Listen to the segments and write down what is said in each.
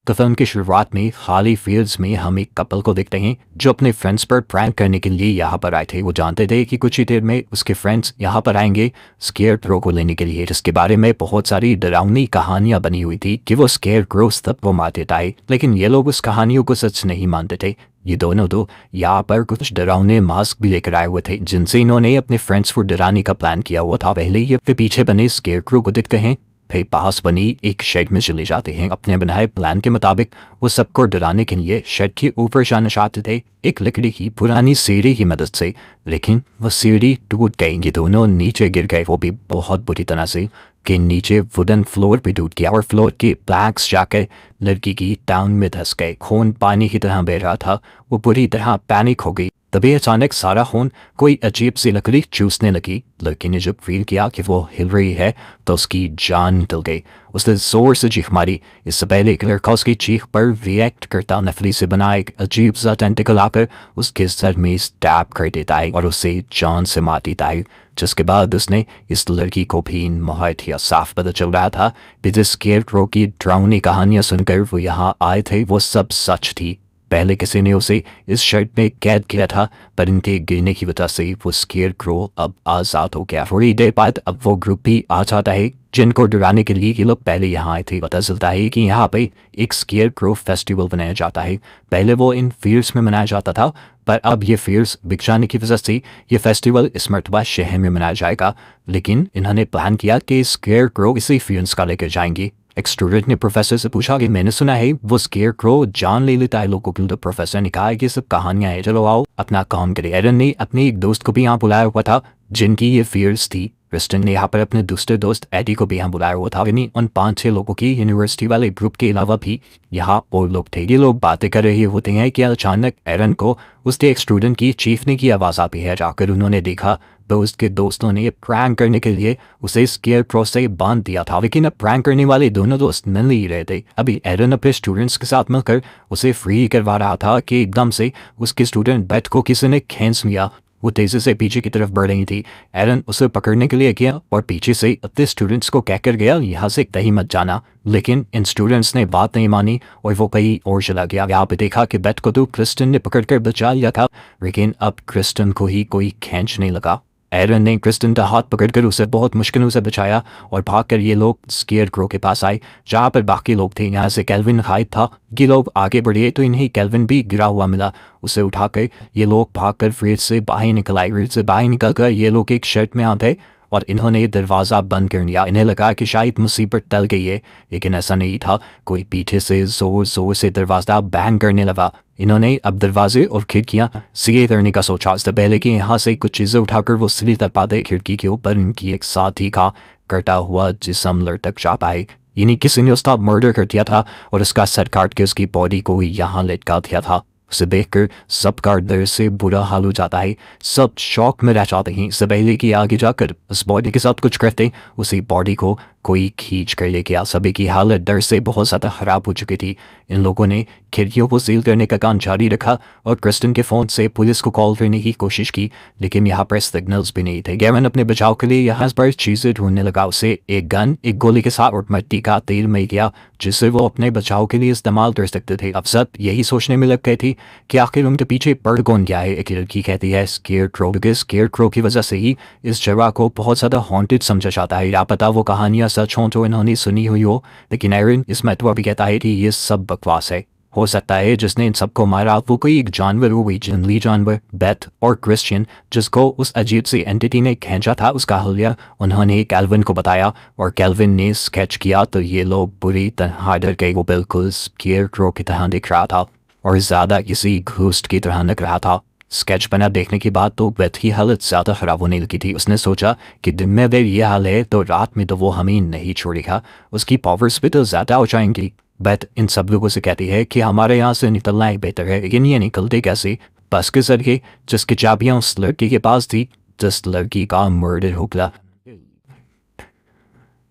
तो फिल्म की शुरुआत में खाली फील्ड्स में हम एक कपल को देखते हैं जो अपने फ्रेंड्स पर प्रैंक करने के लिए यहाँ पर आए थे। वो जानते थे कि कुछ ही देर में उसके फ्रेंड्स यहाँ पर आएंगे स्केयर क्रो को लेने के लिए, जिसके बारे में बहुत सारी डरावनी कहानियां बनी हुई थी कि वो स्केयर क्रो तब वो मारते थे। लेकिन ये लोग उस कहानियों को सच नहीं मानते थे। ये दोनों तो यहाँ पर कुछ डरावने मास्क भी लेकर आए हुए थे जिनसे इन्होंने अपने फ्रेंड्स को डराने का प्लान किया हुआ था। पहले ये अपने पीछे बने स्केयर क्रो को देखते हैं, फिर पास बनी एक शेड में चले जाते हैं। अपने बनाए प्लान के मुताबिक वो सबको डराने के लिए शेड के ऊपर जाना चाहते थे एक लकड़ी की पुरानी सीढ़ी की मदद से, लेकिन वह सीढ़ी टूट गई। ये दोनों नीचे गिर गए, वो भी बहुत बुरी तरह से, कि नीचे वुडन फ्लोर पे टूट गया और फ्लोर के प्लैंक्स जाकर लड़की की टांग में धंस गए। खून पानी की तरह बह रहा था। वो बुरी तरह पैनिक हो गई। तभी अचानक सारा खून कोई अजीब सी लकड़ी चूसने लगी। लड़की ने जब फील किया कि वो हिल रही है तो उसकी जान निकल गई। उसने जोर से चीख मारी। इससे पहले एक लड़का उसकी चीख पर रिएक्ट करता नफली से बना एक अजीब सा टेंटिकल आकर उसके सर में स्टैब कर देता है और उसे जान से मार देता है। जिसके बाद उसने इस लड़की को भी बहुत ही साफ पता चल रहा था कि जिस स्केयर क्रो की डरावनी कहानियां सुनकर वो यहाँ आए थे वो सब सच थी। पहले किसी ने उसे इस शर्ट में कैद किया था, पर इनके गिरने की वजह से वो स्केयर क्रो अब आज़ाद हो गया। थोड़ी देर बाद अब वो ग्रुप भी आ जाता है जिनको डराने के लिए ये लोग पहले यहाँ आए थे। पता चलता है कि यहाँ पे एक स्केयर क्रो फेस्टिवल बनाया जाता है। पहले वो इन फील्ड्स में मनाया जाता था, पर अब ये फील्ड्स बिक जाने की वजह से ये फेस्टिवल इस मरतबा शहर में मनाया जाएगा। लेकिन इन्होंने प्लान किया कि स्केयर क्रो इसी फील्ड्स का लेकर जाएंगे। एक स्टूडेंट ने प्रोफेसर से पूछा कि मैंने सुना है वो स्केयर क्रो जान ले लेता है लोगों की। तो प्रोफेसर ने कहा कि सब कहानियां हैं, चलो आओ अपना काम करें। एरन ने अपने एक दोस्त को भी यहाँ बुलाया हुआ था जिनकी ये फील्ड्स थी। क्रिस्टन ने यहाँ पर अपने दूसरे दोस्त एडी को भी यहाँ बुलाया हुआ था। यानी उन 5-6 लोगों की यूनिवर्सिटी वाले ग्रुप के अलावा भी यहाँ और लोग थे। ये लोग बातें कर रहे होते हैं कि अचानक एरन को उसके एक स्टूडेंट की चीखने की आवाज़ आती है। जाकर उन्होंने देखा तो उसके दोस्तों ने प्रैंक करने के लिए उसे स्केयर क्रो से बांध दिया था। लेकिन अब प्रैंक करने वाले दोनों दोस्त मिल नहीं रहे थे। अभी एरन अपने स्टूडेंट्स के साथ मिलकर उसे फ्री करवा रहा था कि एकदम से उसके स्टूडेंट बेट को किसी ने खींच लिया। वो तेजी से पीछे की तरफ बढ़ रही थी। एरन उसे पकड़ने के लिए गया और पीछे से अपने स्टूडेंट्स को कहकर गया यहाँ से कहीं मत जाना। लेकिन इन स्टूडेंट्स ने बात नहीं मानी और वो कहीं और चला गया। यहाँ पे देखा कि बेट को तो क्रिस्टन ने पकड़कर बचा लिया था, लेकिन अब क्रिस्टन को ही कोई खींचने लगा। एरन ने क्रिस्टन का हाथ पकड़कर उसे बहुत मुश्किलों से बचाया और भागकर ये लोग स्केयर क्रो के पास आए जहाँ पर बाकी लोग थे। यहाँ से केल्विन गायब था। ये लोग आगे बढ़े तो इन्हें केल्विन भी गिरा हुआ मिला। उसे उठाकर ये लोग भागकर फ्रिज से बाहर निकल आए। फ्रिज से बाहर निकलकर ये लोग एक शर्ट में आते और इन्होंने दरवाज़ा बंद कर दिया। इन्हें लगा कि शायद मुसीबत टल गई है, लेकिन ऐसा नहीं था। कोई पीछे से जोर जोर से दरवाज़ा बैंग करने लगा। इन्होंने अब दरवाजे और खिड़कियाँ सीधे करने का सोचा। इससे पहले कि यहाँ से कुछ चीज़ें उठाकर वो सीधे तर पाते, खिड़की के ऊपर इनकी एक साथी का कटा हुआ जिस्म लटक जा पाए। यानी किसी ने उसका मर्डर कर दिया था और उसका सर काट के उसकी बॉडी को यहाँ लटका दिया था। उसे देखकर सबका डर से बुरा हाल हो जाता है। सब शौक में रह जाते हैं। इससे पहले कि आगे जाकर उस बॉडी के साथ कुछ करते, उसी बॉडी को कोई खींच कर लेके आ। सभी की हालत डर से बहुत ज़्यादा ख़राब हो चुकी थी। इन लोगों ने खिड़कियों को सील करने का काम जारी रखा और क्रिस्टन के फ़ोन से पुलिस को कॉल करने की कोशिश की, लेकिन यहाँ पर सिग्नल्स भी नहीं थे। गैरन अपने बचाव के लिए यहाँ पर चीज़ें ढूंढने लगा। उसे एक गन, एक गोली के साथ और मिट्टी का तेल मिल गया जिससे वो अपने बचाव के लिए इस्तेमाल कर सकते थे। अब सब यही सोचने में लग गए थे कि आखिर उनके पीछे पड़ कौन गया है। एक लड़की कहती है स्केयर क्रो, क्योंकि स्केयर क्रो की वजह से ही इस जगह को बहुत ज़्यादा हॉन्टेड समझा जाता है। लापता वो कहानियाँ सच हों तो इन्होंने सुनी हुई हो, लेकिन एरन इसमें तो भी कहता है कि ये सब बकवास है। हो सकता है जिसने इन सबको मारा वो कोई एक जानवर हो, कोई जंगली जानवर। बेथ और क्रिश्चियन जिसको उस अजीब सी एंटिटी ने खींचा था उसका हलिया उन्होंने केल्विन को बताया और केल्विन ने स्केच किया तो ये लोग बुरी तरह डर गए। वो बिल्कुल स्केयर क्रो की तरह दिख रहा था और ज़्यादा किसी घोस्ट की तरह लग रहा था। स्केच बना देखने के बाद तो बेथ की हालत ज़्यादा ख़राब होने लगी थी। उसने सोचा कि दिन में अगर ये हाल है तो रात में तो वो हमें नहीं छोड़ेगा, उसकी पावर्स भी तो ज़्यादा हो जाएंगी। बेथ इन सब लोगों से कहती है कि हमारे यहाँ से निकलना ही बेहतर है, लेकिन ये निकलते कैसे? बस के जरिए जिसकी चाबियाँ उस लड़की के पास थी जिस लड़की का मर्डर हो गया।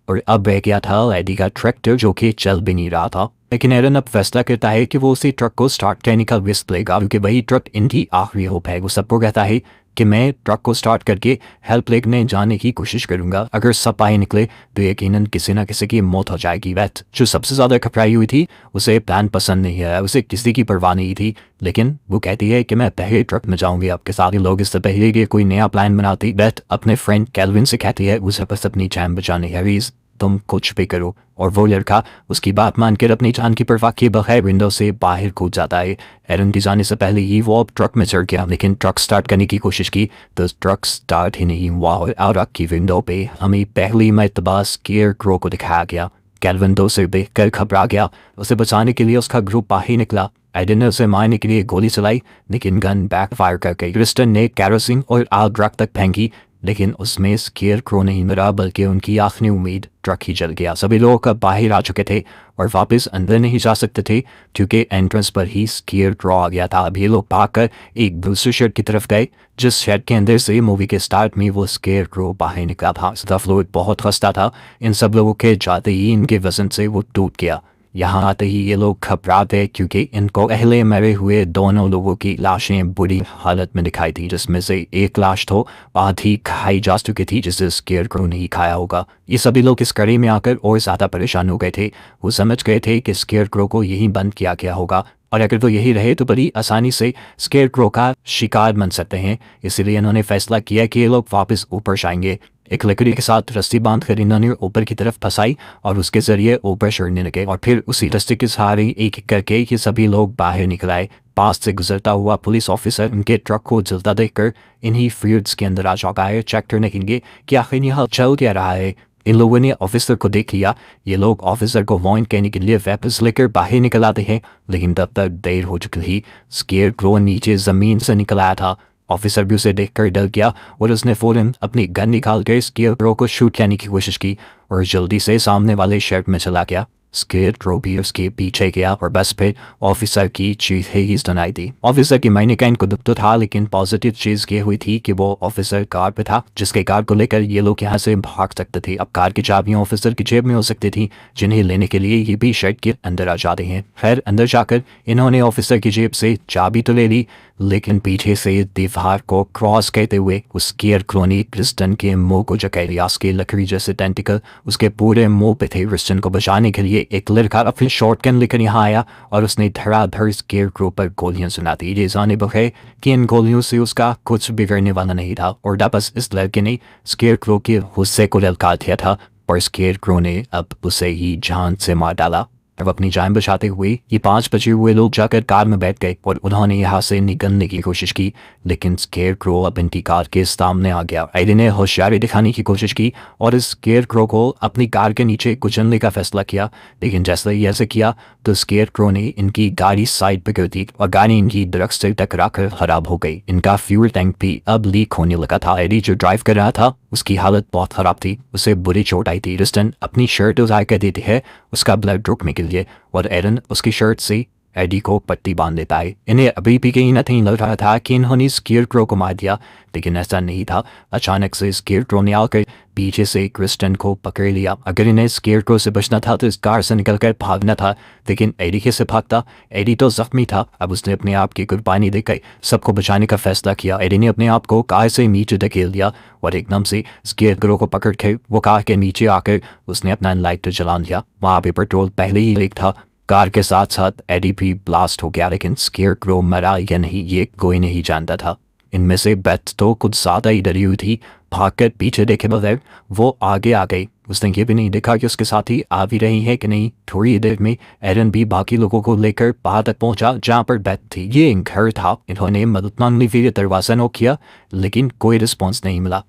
और अब रह गया था एडी का ट्रैक्टर जो कि चल भी नहीं रहा था। लेकिन एरन अब फैसला करता है कि वो उसी ट्रक को स्टार्ट करने का रिस्क लेगा क्योंकि वही ट्रक इनकी आखिरी होप है। वो सबको कहता है कि मैं ट्रक को स्टार्ट करके हेल्प लेने जाने की कोशिश करूंगा। अगर सब बाहर निकले तो यकीनन किसी न किसी की मौत हो जाएगी। वैट जो सबसे ज़्यादा घबराई हुई थी उसे प्लान पसंद नहीं है, उसे किसी की परवाह नहीं थी, लेकिन वो कहती है कि मैं पहले ट्रक में जाऊंगी। आपके सारे लोग इससे पहले कि कोई नया प्लान बनाती वैट अपने फ्रेंड कैल्विन से कहती है उसे बस अपनी जान बचानी है, रीज तुम कुछ भी करो। और वो लड़का उसकी बात मानकर अपनी जान की परवाह किए बगैर विंडो से बाहर कूद जाता है। एरन की जाने से पहले ही वो अब ट्रक में चढ़ गया, लेकिन ट्रक स्टार्ट करने की कोशिश की तो ट्रक स्टार्ट ही नहीं हुआ और आउट की विंडो पे हमें पहली मरतबा स्केयरक्रो को दिखाया गया। कैल्विन दो से देखकर घबरा गया। उसे बचाने के लिए उसका ग्रुप बाहर निकला। एडन ने उसे मारने के लिए गोली चलाई, लेकिन गन बैकफायर कर गई। क्रिस्टन ने कैरोसिन और आग रख तक फेंकी, लेकिन उसमें स्केयरक्रो नहीं मरा, बल्कि उनकी आखिरी उम्मीद ट्रक ही जल गया। सभी लोग अब बाहर आ चुके थे और वापस अंदर नहीं जा सकते थे क्योंकि एंट्रेंस पर ही स्केयरक्रो आ गया था। अभी लोग भागकर एक दूसरे शेड की तरफ गए जिस शेड के अंदर से मूवी के स्टार्ट में वो स्केयरक्रो बाहर निकला था। इसका फ्लूइड बहुत खस्ता था। इन सब लोगों के जाते ही इनके वजन से वो टूट गया। यहाँ आते ही ये लोग घबराते क्योंकि इनको पहले मरे हुए दोनों लोगों की लाशें बुरी हालत में दिखाई थी, जिसमें से एक लाश तो बाद ही खाई जा चुकी थी जिसे स्केयरक्रो नहीं खाया होगा। ये सभी लोग इस कड़ी में आकर और ज़्यादा परेशान हो गए थे। वो समझ गए थे कि स्केयरक्रो को यहीं बंद किया गया होगा और अगर वो यही रहे तो बड़ी आसानी से स्केयरक्रो का शिकार बन सकते हैं। इसीलिए इन्होंने फैसला किया कि ये लोग वापस ऊपर जाएंगे। एक लकड़ी के साथ रस्सी बांधकर इन्होंने ऊपर की तरफ फंसाई और उसके जरिए ऊपर चढ़ने लगे और फिर उसी रस्सी के सहारे एक एक करके ये सभी लोग बाहर निकल आए। पास से गुजरता हुआ पुलिस ऑफिसर उनके ट्रक को जलता देखकर इन्हीं फील्ड्स के अंदर आ चौंका चेक करने के लिए कि आखिर यहाँ चल क्या रहा है। इन लोगों ने ऑफिसर को देख लिया। ये लोग ऑफिसर को वार्न करने के लिए वापस लेकर बाहर निकल आते हैं, लेकिन तब तक देर हो चुकी थी। स्केयरक्रो नीचे जमीन से निकल आया था। ऑफिसर भी उसे देखकर डर गया और उसने फौरन अपनी गन निकाल कर स्केयरक्रो को शूट करने की कोशिश की और जल्दी से सामने वाले शेड में चला गया। स्केयरक्रो भी उसके पीछे गया और बस फिर ऑफिसर की चीज ही सुनाई दी। ऑफिसर की मायने का इनको दुख तो था, लेकिन पॉजिटिव चीज ये हुई थी कि वो ऑफिसर कार पे था जिसके कार को लेकर ये लोग यहाँ से भाग सकते थे। अब कार की चाबियां ऑफिसर की जेब में हो सकती थी, जिन्हें लेने के लिए ये भी शेड के अंदर आ जाते हैं। खैर अंदर जाकर इन्होंने ऑफिसर की जेब से चाबी तो ले ली, लेकिन पीछे से दीवार को क्रॉस करते हुए उस स्केयरक्रो ने क्रिस्टन के मुंह को जकड़ लिया। उसके लकड़ी जैसे टेंटिकल उसके पूरे मुंह पे थे। क्रिस्टन को बचाने के लिए एक लड़का अपनी शॉटगन लेकर यहाँ आया और उसने धड़ाधड़ स्केयरक्रो पर गोलियां सुना दी। ये जाने बगैर कि इन गोलियों से उसका कुछ बिगड़ने वाला नहीं था और बस इस लड़के ने स्केयरक्रो के गुस्से को ललकार दिया था, पर स्केयरक्रो ने अब उसे ही जान से मार डाला। अब अपनी जान बचाते हुए ये 5 बचे हुए लोग जाकर कार में बैठ गए और उन्होंने यहाँ से निकलने की कोशिश की, लेकिन स्केयरक्रो अब इनकी कार के सामने आ गया। एडन ने होशियारी दिखाने की कोशिश की और इस स्केयरक्रो को अपनी कार के नीचे कुचलने का फैसला किया, लेकिन जैसे ही ऐसे किया तो स्केयरक्रो ने इनकी गाड़ी साइड पर कर दी और गाड़ी इनकी दरख्त से टकरा कर खराब हो गई। इनका फ्यूल टैंक भी अब लीक होने लगा था। एडी जो ड्राइव कर रहा था उसकी हालत बहुत ख़राब थी, उसे बुरी चोट आई थी। क्रिस्टन अपनी शर्ट उतार कर देती है उसका ब्लड रुकने के लिए और एरन उसकी शर्ट से एडी को पट्टी बांध देता है। इन्हें अभी भी कहीं नहीं लग रहा था कि इन्होंने स्केयरक्रो को मार दिया, लेकिन ऐसा नहीं था। अचानक से स्केयरक्रो ने आकर पीछे से क्रिस्टन को पकड़ लिया। अगर इन्हें स्केयरक्रो से बचना था तो इस कार से निकलकर भागना था, लेकिन एडी कैसे भागता? एडी तो जख्मी था। अब उसने अपने आप की कुर्बानी देकर सबको बचाने का फैसला किया। एडी ने अपने आप को कार से नीचे धकेल दिया और एकदम से स्केयरक्रो को पकड़ कर वो कार के नीचे आकर उसने अपना लाइटर जला दिया। वहाँ पे पेट्रोल पहले ही लीक था। कार के साथ साथ एडी भी ब्लास्ट हो गया, लेकिन स्केयरक्रो मरा या नहीं ये कोई नहीं जानता था। इनमें से बेथ तो कुछ ज़्यादा ही डरी हुई थी। भागकर पीछे देखे बगैर वो आगे आ गई। उसने ये भी नहीं देखा कि उसके साथी आ भी रही है कि नहीं। थोड़ी देर में एरन भी बाकी लोगों को लेकर बाहर तक पहुंचा जहां पर बेथ थी। ये घर था। इन्होंने मदद मांगने के लिए दरवाज़ा नॉक किया, लेकिन कोई रिस्पॉन्स नहीं मिला।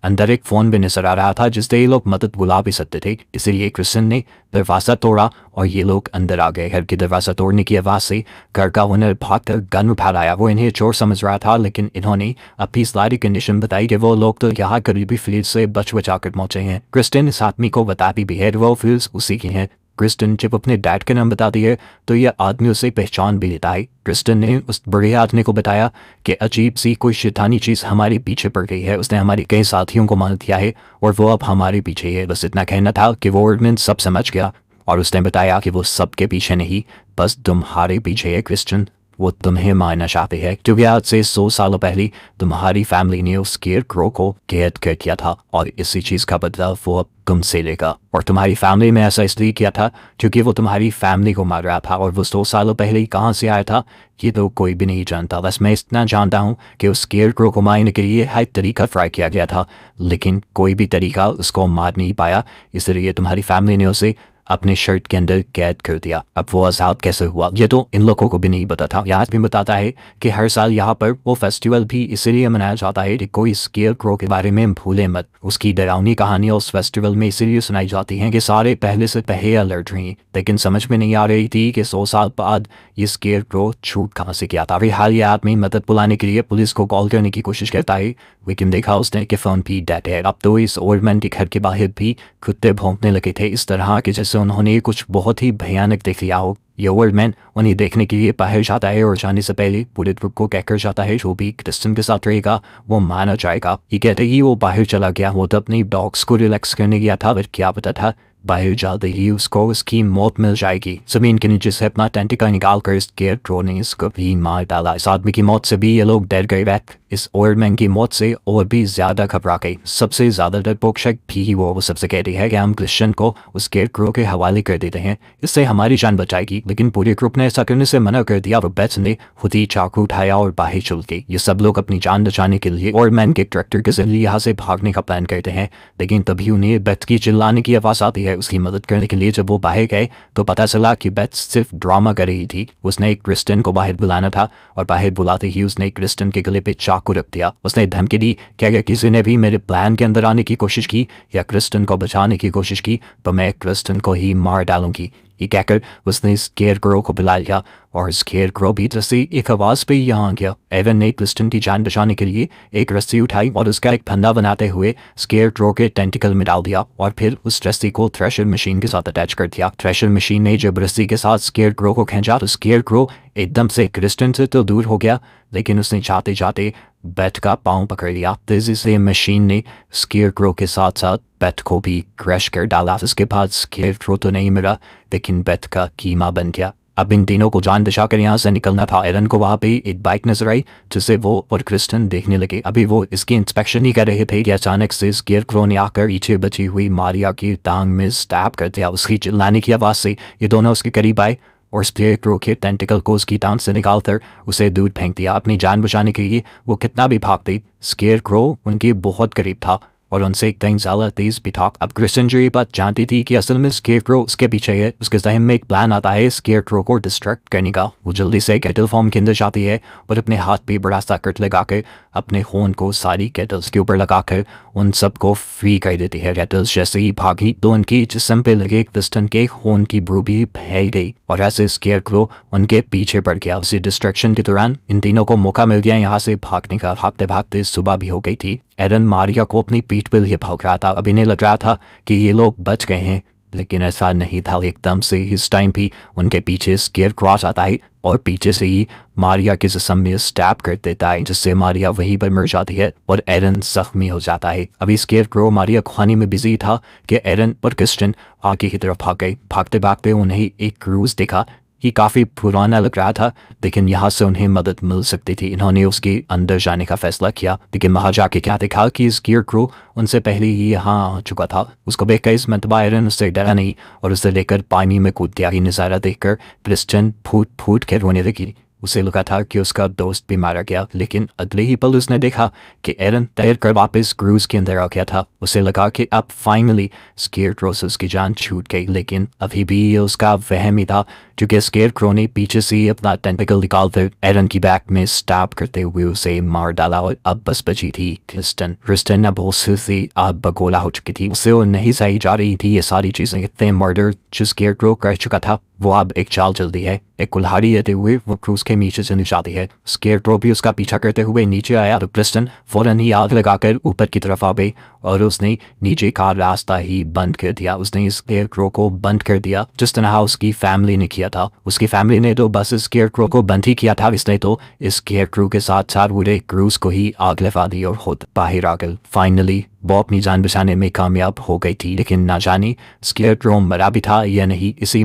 अंदर एक फ़ोन भी नजर आ रहा था जिससे ये लोग मदद बुला भी सकते थे, इसीलिए क्रिस्टन ने दरवाज़ा तोड़ा और ये लोग अंदर आ गए। घर की दरवाज़ा तोड़ने की आवाज़ से घर का ओनर भागकर गन उठा लाया। वो इन्हें चोर समझ रहा था, लेकिन इन्होंने अपनी सारी कंडीशन बताई कि वो लोग तो यहाँ करीबी फील्ड से बच बचा कर पहुँचे हैं। क्रिस्टन इस आदमी को बताती भी है वो फील्ड्स उसी की हैं। क्रिस्टन जब अपने डैड का नाम बताती है तो यह आदमी उसे पहचान भी लेता है। क्रिस्टन ने उस बड़े आदमी को बताया कि अजीब सी कोई शैतानी चीज़ हमारे पीछे पड़ गई है। उसने हमारे कई साथियों को मार दिया है और वो अब हमारे पीछे है। बस इतना कहना था कि वो एडमिन सब समझ गया और उसने बताया कि वो सबके पीछे नहीं, बस तुम्हारे पीछे है क्रिस्टन। वो तुम्हें मारना चाहते हैं क्योंकि आज से 100 सालों पहले तुम्हारी फैमिली ने उस स्केयरक्रो को कैद कर दिया था और इसी चीज़ का बदला वो अब तुमसे लेगा। और तुम्हारी फैमिली में ऐसा इसलिए किया था क्योंकि वो तुम्हारी फैमिली को मार रहा था, और वो 100 सालों पहले ही कहाँ से आया था ये तो कोई भी नहीं जानता। बस मैं इतना जानता हूँ कि उस स्केयरक्रो को मारने के लिए हर तरीका ट्राई किया गया था, लेकिन कोई भी तरीका उसको मार नहीं पाया, इसलिए तुम्हारी फैमिली ने उसे अपने शर्ट के अंदर कैद कर दिया। अब वो आज़ाद कैसे हुआ ये तो इन लोगों को भी नहीं पता था। यहाँ भी बताता है कि हर साल यहाँ पर वो फेस्टिवल भी इसलिए मनाया जाता है कि कोई स्केयरक्रो के बारे में भूले मत। उसकी डरावनी कहानियाँ उस फेस्टिवल में इसीलिए सुनाई जाती हैं कि सारे पहले से पहले अलर्ट रहीं, लेकिन समझ में नहीं आ रही थी कि 100 साल बाद ये स्केयरक्रो छूट कहाँ से किया था। फिलहाल ये आदमी मदद बुलाने के लिए पुलिस को कॉल करने की कोशिश करता है, लेकिन देखा उसने कि फ़ोन भी डेड है। अब तो इस ओल्ड मैन के घर के बाहर भी कुत्ते भौंकने लगे थे, इस तरह के जैसे उन्होंने कुछ बहुत ही भयानक देख लिया हो। ये ओल्ड मैन उन्हें देखने के लिए बाहर जाता है और जाने से पहले पूरे ग्रुप को कहकर जाता है जो भी क्रिस्टन के साथ रहेगा वो माना जाएगा। ये कहते ही वो बाहर चला गया। वो तो अपनी डॉग्स को रिलैक्स करने गया था, पर क्या पता था बाहर जाते ही उसको उसकी मौत मिल जाएगी। जमीन के नीचे से अपना टेंटिकल निकाल कर स्केयरक्रो ने इसको भी मार डाला। इस आदमी की मौत से भी ये लोग डर गए। इस ओल्ड मैन की मौत से और भी ज्यादा घबरा गई। सबसे ज्यादा डरपोक शक भी वो सबसे कहती है कि हम क्रिश्चियन को उस स्केयरक्रो के हवाले कर देते हैं, इससे हमारी जान बचाएगी। लेकिन पूरे ग्रुप ने ऐसा करने से मना कर दिया। बेथ ने खुद ही चाकू उठाया और बाहर चल गई। ये सब लोग अपनी जान बचाने के लिए ओल्ड मैन के ट्रैक्टर के जरिए यहाँ से भागने का प्लान करते हैं, लेकिन तभी उन्हें बेथ की चिल्लाने की आवाज़ आती है उसकी मदद करने के लिए। जब वो बाहर गए तो पता चला कि बेथ सिर्फ ड्रामा कर रही थी। उसने एक क्रिस्टन को बाहर बुलाना था और बाहर बुलाते ही उसने क्रिस्टन के गले पे चाकू रख दिया। उसने धमकी दी कि अगर किसी ने भी मेरे प्लान के अंदर आने की कोशिश की या क्रिस्टन को बचाने की कोशिश की तो मैं क्रिस्टन को ही मार डालूंगी। ये कहकर उसने स्केयरक्रो को बुला लिया और स्केयरक्रो भी जैसे एक आवाज़ पे यहाँ आ गया। एवन ने क्रिस्टन की जान बचाने के लिए एक रस्सी उठाई और उसका एक फंदा बनाते हुए स्केयरक्रो के टेंटिकल में डाल दिया और फिर उस रस्सी को थ्रेशर मशीन के साथ अटैच कर दिया। थ्रेशर मशीन ने जब रस्सी के साथ स्केयरक्रो को खींचा तो स्केयरक्रो एकदम से क्रिस्टन से तो दूर हो गया, लेकिन उसने जाते जाते बेथ का पाँव पकड़ लिया। तेजी से मशीन ने स्केयरक्रो के साथ साथ बेथ को भी क्रैश कर डाला। इसके बाद स्केयरक्रो तो नहीं मिला, लेकिन बेथ का कीमा बन गया। अब इन तीनों को जान बचाकर यहाँ से निकलना था। एरन को वहाँ पे एक बाइक नजर आई जिसे वो और क्रिस्टन देखने लगे। अभी वो इसकी इंस्पेक्शन ही कर रहे थे कि अचानक से स्केयरक्रो ने आकर पीछे बची हुई मारिया की टांग में स्टैब कर दिया। उसकी चिल्लाने की आवाज़ से ये दोनों उसके करीब आए और स्केयरक्रो के टेंटिकल को उसकी टांग से निकालकर उसे दूर फेंक दिया। अपनी जान बचाने के लिए वो कितना भी भागती, स्केयरक्रो उनके बहुत करीब था और उनसे कहीं ज़्यादा तेज भी था। अब क्रिस्टन जो ये बात जानती थी कि असल में स्केयरक्रो उसके पीछे है, उसके ज़हन में एक प्लान आता है स्केयरक्रो को डिस्ट्रैक्ट करने का। वो जल्दी से केटल फॉर्म के अंदर जाती है और अपने हाथ पे बड़ा सा कट लगाकर अपने खून को सारी केटल्स के ऊपर लगाकर उन सबको फ्री कर देती है। केटल्स जैसे ही भागी तो उनकी जिस्म पे लगे क्रिस्टन के खून की ब्रू भी फैल गई और ऐसे स्केयरक्रो उनके पीछे पड़ गया। उसी डिस्ट्रैक्शन के दौरान इन तीनों को मौका मिल गया यहाँ से भागने का। भागते भागते सुबह भी हो गई थी। एरन मारिया को अपनी पीठ पर ही भाग रहा था। अब इन्हें लग रहा था कि ये लोग बच गए हैं, लेकिन ऐसा नहीं था। एकदम से इस टाइम भी उनके पीछे स्केयरक्रो आता है और पीछे से ही मारिया के जिस्म में स्टैब कर देता है, जिससे मारिया वहीं पर मर जाती है और एरन जख्मी हो जाता है। अभी स्केयरक्रो मारिया खाने में बिजी था कि एरन और क्रिस्टन आगे की तरफ भाग गए। भागते भागते उन्हें एक क्रूज दिखा। ये काफ़ी पुराना लग रहा था, लेकिन यहाँ से उन्हें मदद मिल सकती थी। इन्होंने उसके अंदर जाने का फैसला किया, लेकिन वहाँ जाके क्या देखा कि स्केयरक्रो उनसे पहले ही यहाँ आ चुका था। उसको देखकर इस मरतबा एरन उससे डरा नहीं और उसे लेकर पानी में कूद दिया। ये नज़ारा देखकर क्रिस्टन फूट फूट के रोने लगी। उसे लगा था कि उसका दोस्त भी मारा गया, लेकिन अगले ही पल उसने देखा कि एरन तैर कर वापस क्रूज के अंदर आ गया था। उसे लगा कि अब फाइनली स्केयरक्रो से उसकी जान छूट गई, लेकिन अभी भी ये उसका वहम ही था, क्योंकि स्केयरक्रो ने पीछे से अपना टेंटिकल निकालकर एरन की बैक में स्टैब करते हुए उसे मार डाला। और अब बस बची थी क्रिस्टन। क्रिस्टन अब उससे अब बगोला हो चुकी थी। उसे वो नहीं सही जा रही थी ये सारी चीज़ें। इतने मर्डर जो स्केयरक्रो कर चुका था वो अब एक चाल चलती है। एक कुल्हाड़ी लेते हुए वो क्रूज के नीचे से नीचे आती है। स्केयरक्रो भी उसका पीछा करते हुए नीचे आया तो क्रिस्टन फौरन ही आग लगाकर ऊपर की तरफ आ गई और उसने नीचे का रास्ता ही बंद कर दिया। उसने स्केयरक्रो को बंद कर दिया जिस तरह उसकी फैमिली ने किया था। उसकी फैमिली ने तो बस स्केयरक्रो को बंद ही किया था, इसने तो स्केयरक्रो के साथ साथ पूरे क्रूज को ही आग लगा दी और खुद बाहर आ गए। फाइनली वो अपनी जान बचाने में कामयाब हो गई थी, लेकिन ना जाने स्केयरक्रो मरा भी था या नहीं। इसी